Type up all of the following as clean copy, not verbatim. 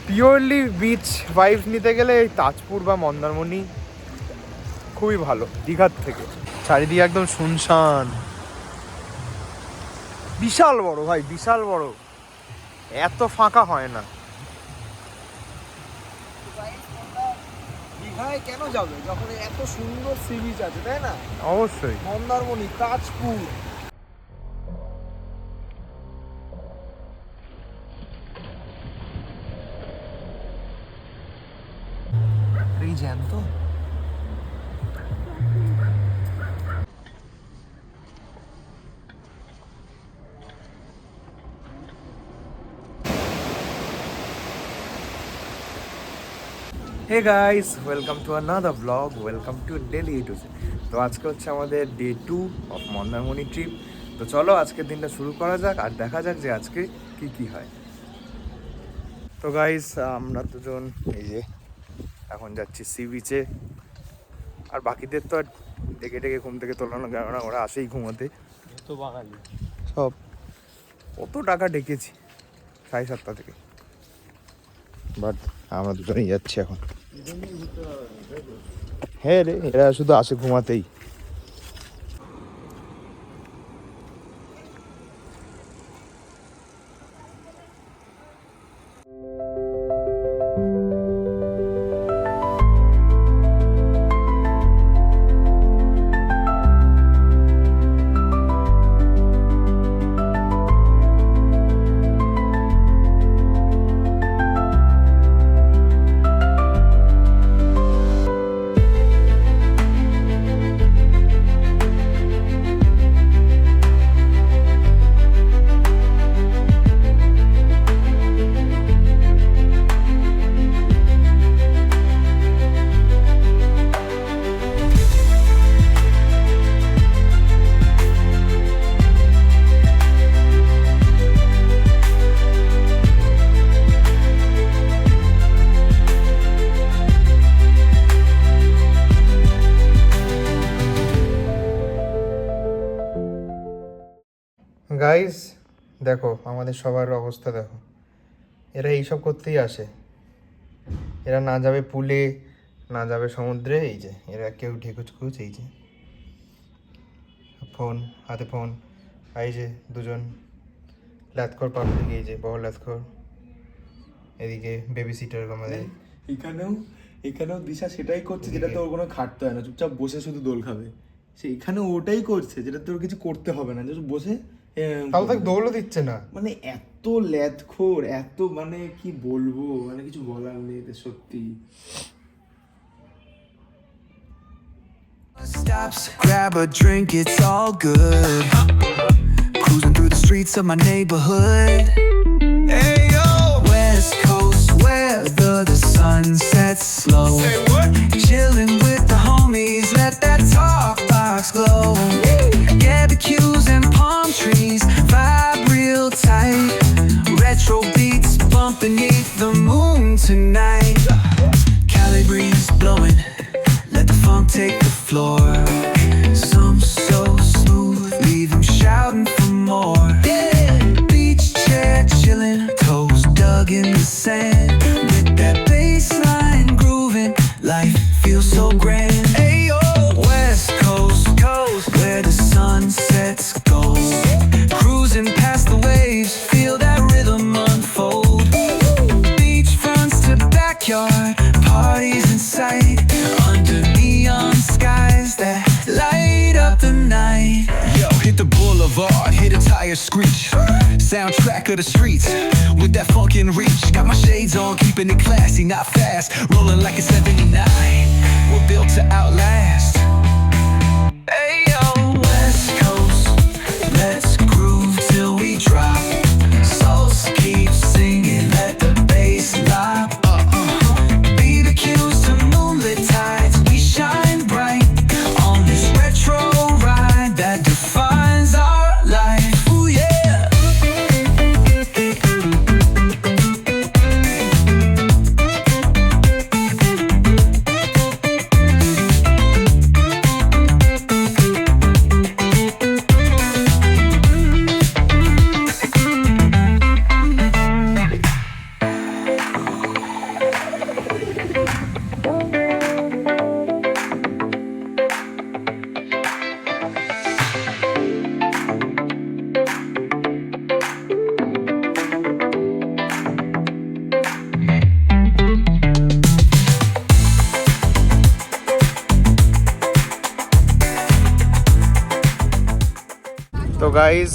Purely beach vibes নিতে গেলে এই তাজপুর বা মন্দারমণি খুবই ভালো দীঘার থেকে। চারিদিকে একদম শুনশান, বিশাল বড় ভাই, বিশাল বড়, এত ফাঁকা হয় না। দীঘায় কেন যাবে যখন এত সুন্দর সি বিচ আছে, তাই না? অবশ্যই। মন্দারমণি, তাজপুর। এই জ্যান্ত hey guys, welcome to another blog, welcome to daily YouTube. তো আজকে হচ্ছে আমাদের ডে 2 অফ মন্দারমণি ট্রিপ। তো চলো আজকের দিনটা শুরু করা যাক আর দেখা যাক যে আজকে কি কি হয়। তো গাইস, আমরা দুজন এই যে এখন যাচ্ছি সি বিচে। আর বাকিদের তো আর ডেকে ডেকে ঘুম থেকে তোলানো গেল না, ওরা আসেই ঘুমোতে। তো বাঙালি সব কত টাকা ডেকেছি 7:30 থেকে, বাট আমরা দুজনেই যাচ্ছি এখন। হ্যাঁ রে, এরা শুধু আসে ঘুমাতেই। গাইস দেখো আমাদের সবার অবস্থা দেখো, এরা এইসব করতেই আসে। এরা না যাবে পুলে, না যাবে সমুদ্রে, এই যে এরা কেউ ঢেকুচকুচ, এই যে ফোন হাতে, ফোন। এই যে দুজন ল্যাথকর পাবলিক, এই যে বড় ল্যাথকর, এদিকে বেবি সিটার আমাদের। এখানেও দিশা সেটাই করছে যেটাতে ওর কোনো খাটতে হয় না, চুপচাপ বসে শুধু দোল খাবে। সে এখানে ওটাই করছে যেটা তোর কিছু করতে হবে না, just বসে তাও তাকে দৌড়ও দিচ্ছে না। মানে এত ল্যাথখোর, এত মানে কি বলবো, মানে কিছু বলার নেই এদের সত্যি। Stops, grab a drink, it's all good. Cruising through the streets of my neighborhood. Hey yo, West Coast weather, the sun sets slow. Say what? Chilling with the homies, let that talk box glow. Barbecues and palm trees, vibe real tight. Retro beats bump beneath the moon tonight. Cali breeze blowing, let the funk take the floor. Some so smooth, leave them shouting for more. Beach chair chilling, toes dug in the sand. With that bass line grooving, life feels so grand. Ayo, West Coast, where the sun sets gold. Cruising past the waves, feel that rhythm unfold. Beach fronts to backyard, parties in sight. Under neon skies that light up the night. Yo, hit the boulevard, hit a tire screech. Soundtrack of the streets, with that funkin' reach. Got my shades on, keeping it classy, not fast. Rolling like a 79, we're built to outlast. Hey yo, West Coast, let's groove till we drop. Souls keep singing, let the bass lock. BBQs to moonlit tides, we shine bright on this retro ride that defines our life. Ooh yeah. Guys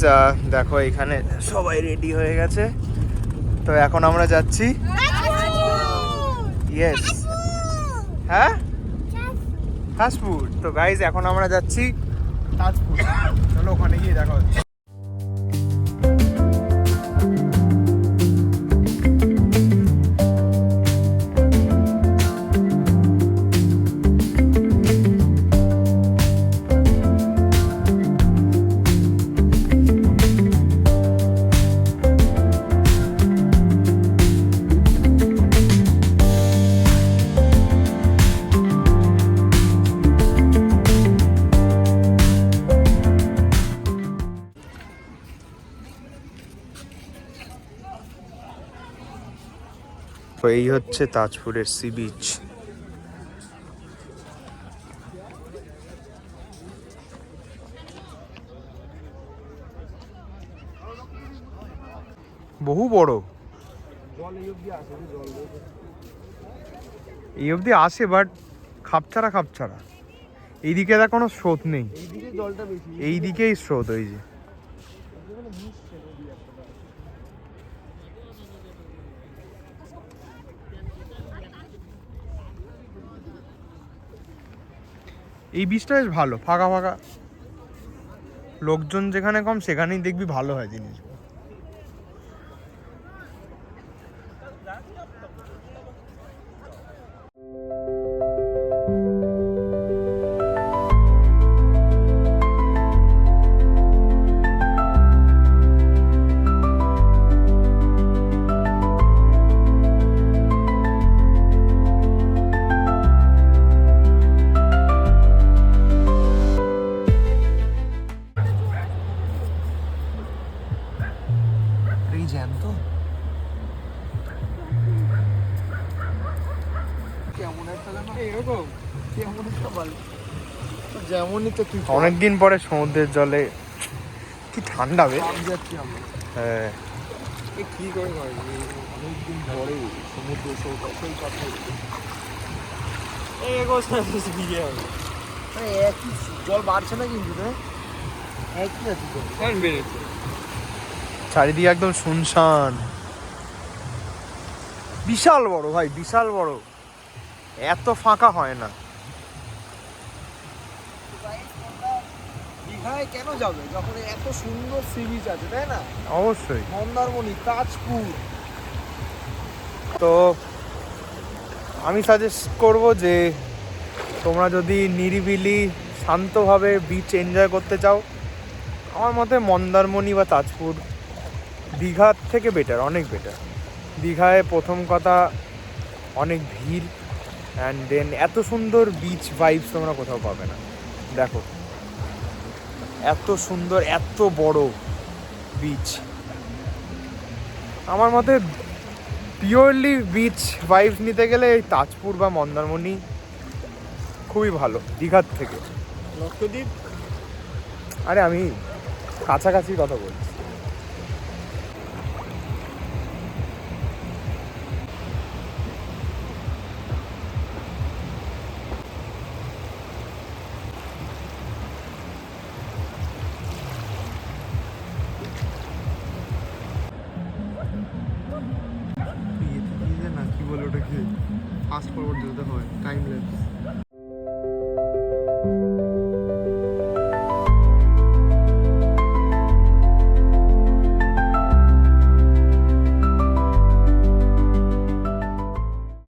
দেখো এখানে সবাই ready হয়ে গেছে, তো এখন আমরা যাচ্ছি। Yes, হ্যাঁ তাজপুর। তো গাইজ এখন আমরা যাচ্ছি তাজপুর, চলো ওখানে গিয়ে দেখা হচ্ছে। তো এই হচ্ছে তাজপুরের সি বিচ। বহু বড়, এই অবধি আসে বাট খাপছাড়া খাপছাড়া। এইদিকে দা কোনো স্রোত নেই, এইদিকেই স্রোত। ওই যে এই বীজটা বেশ ভালো, ফাঁকা ফাঁকা, লোকজন যেখানে কম সেখানেই দেখবি ভালো হয় জিনিস। এই জ্যাম তো কেমন একটা জানো এরকম, কেমন একটা ভালো, যেমনই তো তুই অনেকদিন পরে সমুদ্রের জলে, কি ঠান্ডা বে। যাচ্ছি আমরা। হ্যাঁ, এ কি করে হয় অনেকদিন পরে সমুদ্র সৈকত এই বিয়ে হবে, মানে একই জল বাড়ছে না কিন্তু একই আছে জল, কেন বেড়েছে? চারিদিকে একদম শুনশান। বিশাল বড় ভাই, বিশাল বড়, এত ফাঁকা হয় না। দীঘায় কেন যাবে যখন এত সুন্দর সি বিচ আছে, তাই না? অবশ্যই। মন্দারমণি, তাজপুর। তো আমি সাজেস্ট করব যে তোমরা যদি নিরিবিলি শান্তভাবে বিচ এনজয় করতে চাও, আমার মতে মন্দারমণি বা তাজপুর দীঘার থেকে বেটার, অনেক বেটার। দীঘায় প্রথম কথা অনেক ভিড়, অ্যান্ড দেন এত সুন্দর বিচ ভাইবস তোমরা কোথাও পাবে না। দেখো এত সুন্দর, এত বড় বিচ। আমার মতে পিওরলি বিচ ভাইবস নিতে গেলে এই তাজপুর বা মন্দারমণি খুবই ভালো দীঘার থেকে। লক্ষদ্বীপ, আরে আমি কাছাকাছি কথা বলছি। না কি বলে ওটাকে ফাস্ট ফরওয়ার্ড দিতে হয়, টাইম ল্যাপস।